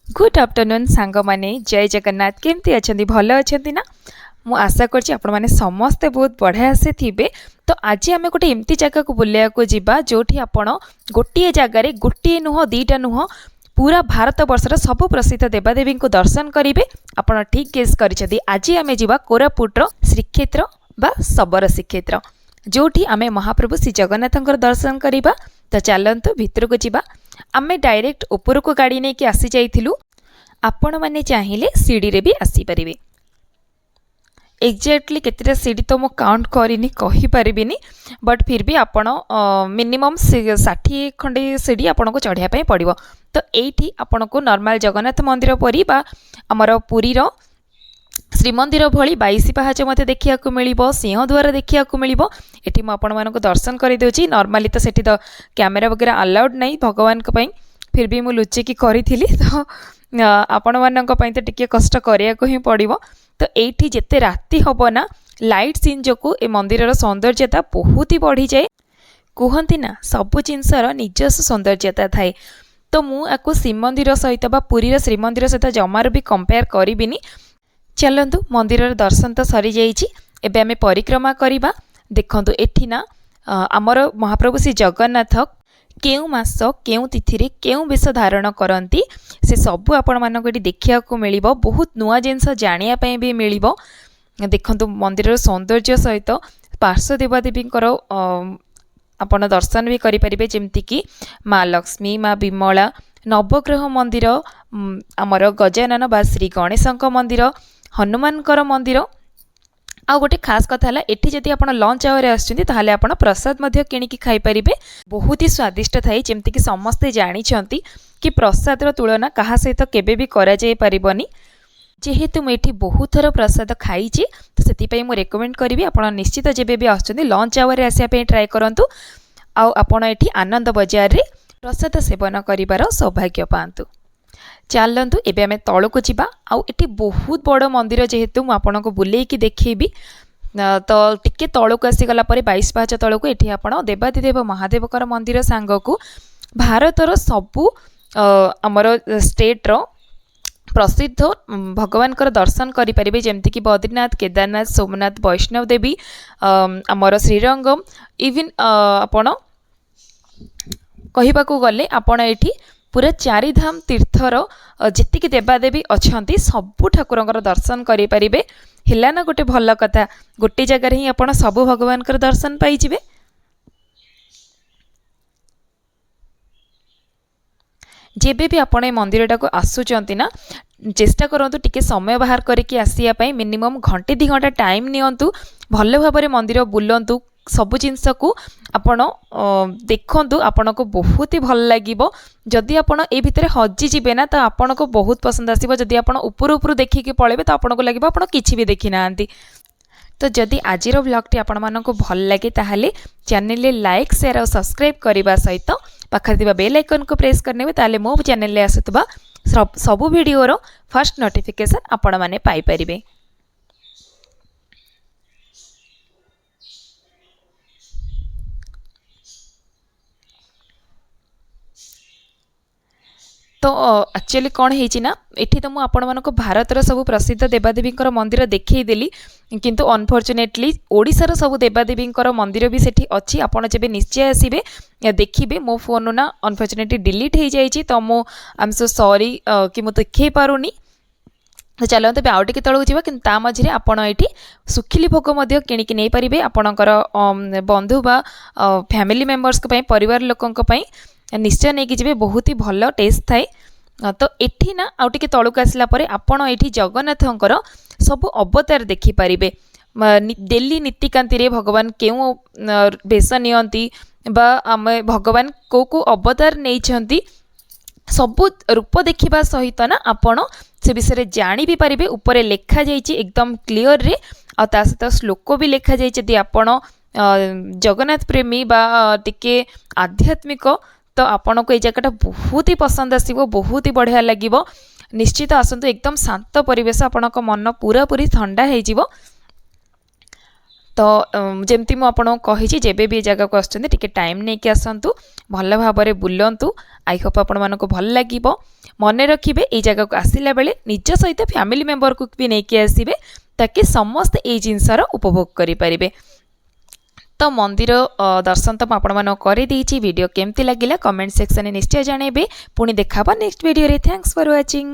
Good afternoon सांग माने जय जगन्नाथ केमती अच्छा भल अच्छा ना मु आशा कर समस्ते बहुत बढ़िया से थे। तो आज आम गोटे एमती जगह को बुलाया को जीवा जोठी आपण गोटे जगार गोटे नुह दीटा नुह पूरा भारत वर्षर सब प्रसिद्ध देवादेवी को दर्शन करेंगे। आपड़ ठीक गेस कर आज आम जा कोरापुटर श्रीक्षेत्र बा शबर श्रीक्षेत्र जोठी आम महाप्रभु श्री जगन्नाथ दर्शन करवा। तो चलतु भितर को जीवा आम डायरेक्ट ऊपर को गाड़ी नहीं कि आसी जाइथिलु। आपण माने चाहिए सीढ़ी रे भी आसी परिबे। एक्जाक्टली केतेटा सीढ़ी तो मु काउंट करिनी कहि परिबिनी बट फिर भी आपण मिनिमम 60 खंडे सीढ़ी आपण को चढ़िया पई पड़िबो। तो एठी आपण को नॉर्मल जगन्नाथ मंदिर परी बा हमर पुरी रो श्रीमंदिर भली 22 पाहाच मते देखिया को मिलिबो, सिंहद्वार देखिया को मिलिबो। एठी मु आपण मानको दर्शन करि देउची। नॉर्मली तो सेठी तो कैमरा वगैरह अलाउड नहीं भगवान को पई, फिर भी मु लुचिकी करिथिली। तो आपण मानक पई तो टिके कष्ट करिया को ही पड़िबो। तो एठी जेते राती हबो ना लाइट सीन जोकु ए मंदिरर सौंदर्यता बहुत ही बढ़ी जाए। कहती ना सबु जिनसर निजस्व सौंदर्यता थाए। तो मु आकु श्रीमंदिर सहित बा पुरीर श्रीमंदिर सहित जमार भी कंपेयर करिबिनी। चलतु मंदिर दर्शन तो सरी जाइए। एबे आमे परिक्रमा करिबा। देखंतु एठी ना आमर महाप्रभु श्री जगन्नाथ केउ मास केउ तिथि केउ वेश धारण करती से सबू आपण मानक एठी देखिया को मिलिबो। बहुत नुआ जिनस जानिया पई भी मिलिबो। देखंतु मंदिर सौंदर्य सहित पार्श्व देवादेवी आपण दर्शन भी करि परिबे जेमति कि माँ लक्ष्मी, माँ विमला, नवग्रह मंदिर, आमर गजानन बा श्री गणेशंक मंदिर, हनुमानकर मंदिर। आ गोटे खास कथा है एठी जदि आपण लंच आवर आछिंती ताहाले आपण प्रसाद मध्य किणिकी खाई परिबे। बहुत ही स्वादिष्ट थाई जेमति कि समस्ते जानिछंती कि प्रसाद रो तुलना कहा सहित केबे भी करा जाय परिबनी। जेहेतु मुझे बहुत थर प्रसाद खाई तो से मुझे रेकमेंड करी आप निश्चित जब भी आसुँच लंच आवर आसापी ट्राए करूँ। आपण एठी आनंद बजार रे प्रसाद सेवन करिवार सौभाग्य पातु। चलतु एबे आमे तळको जिबा। आउ एठी बहुत बड़ मंदिर जेहेतु मु आपनको बुलेइकी देखैबी। तो टिके तळको आसीगला परे 22 पाहाच तळको एठी आपण देवादिदेव महादेवकर मंदिर सांगकु भारतर सबु हमर स्टेट रो प्रसिद्ध भगवान दर्शन करें जमती कि बद्रीनाथ, केदारनाथ, सोमनाथ, वैष्णव देवी, आमर श्रीरंगम इवन आपण कहवाक गले आपण एठी पूरा 4 धाम तीर्थर जेतिकी देवादेवी अछंती सबु ठाकुरंकर दर्शन करें। हेला ना गोटे भल कथा गोटे जगार ही आपण सबु भगवान दर्शन पाइजिबे। जेबे भी आपण मंदिरटा को आसुचंती ना चेष्टा करूँ टिके समय बाहर करके आसिया मिनिमम घंटे 2 घंटा टाइम नियंतु। भल भाव मंदिर बुलंतु सबु जिनस को आपण देखंतु आपण को बहुत ही भल लागिबो। जदि आपण ए भितर हजि जिबे ना तो आपण को बहुत पसंद आसीबो। जदि आपण ऊपर ऊपर देखिके पळेबे तो आपण को लागिबो आपण किछि भी देखि नांती। तो जदि आजिर ब्लॉगटी आपण मानको भल लागे ताहाले चैनल लाइक, शेयर और सब्सक्राइब करने सहित पाखरे थिबा बेल आइकन को प्रेस करने ताले मो चैनल ले आसुतबा सबु वीडियो फर्स्ट नोटिफिकेशन आपण माने पाई परिबे। तो एक्चुअली कौन है ना एठी तो मुझे आपण मानको भारतर सब प्रसिद्ध देवादेवी मंदिर देखईदेली किंतु अनफॉर्चुनेटली ओडिशार सब देवादेवी मंदिर भी सेठी अच्छी। आपण जब निश्चय आसबे देखिए मो फोन ना अनफॉर्चुनेटली डिलीट हो जाइए। तो मो आई एम सो सॉरी कि मुझे देखई पारुनी। तो चलो तबे आउ टिके तळକୁ ଯିବା କିନ୍ତୁ ता मझिरे आपण एठी सुखिली भोग मध्य किणिकी नै परिबे। आपणकर बंधु बा फैमिली मेंबर्स को पई परिवार लोकंक पई निश्चय नहीं कि बहुत ही भल टेस्ट थाए। तो एठी ना आउ टिके तळକୁ आसला परे आपण एठी जगन्नाथंकर सब अवतार देखि परिबे। डेली नीतिकांति रे भगवान केउ बेश नियंती बा आम भगवान को अवतार नहीं सबु रूप देखिबा सहित ना आपण से विषय जानी भी पारिबे। ऊपर लेखा जाइए एकदम क्लियर रे आ ता सहित श्लोक भी लेखा जाइए। यदि आपण जगन्नाथ प्रेमी बा टिके आध्यात्मिक तो आपण को ये जगह बहुत ही पसंद आसीबो, बहुत ही बढ़िया लागिबो। निश्चित आसंतु एकदम शांत परिवेश आपण मन पूरा पूरी ठंडा हो जिवो। तो जमती मु आपन कही जेबे भी जगह को आसुचंदी टिके टाइम नहीं कि आसंतु भल भाबरे बुलंतु। आई होप आपण मानको भल लागिबो। मने रखिबे ए जगह को आसिला बेले निज सहित फैमिली मेंबर को भी नहीं कि आसीबे ताकि समस्त ए जिनसर उपभोग करि परिबे। तो मंदिर दर्शन तो आपण मानो करि देछि। वीडियो केमती लागिला कमेंट सेक्शन में निश्चय जणेबे। पुणी देखाबा नेक्स्ट वीडियो रे। Thanks for watching.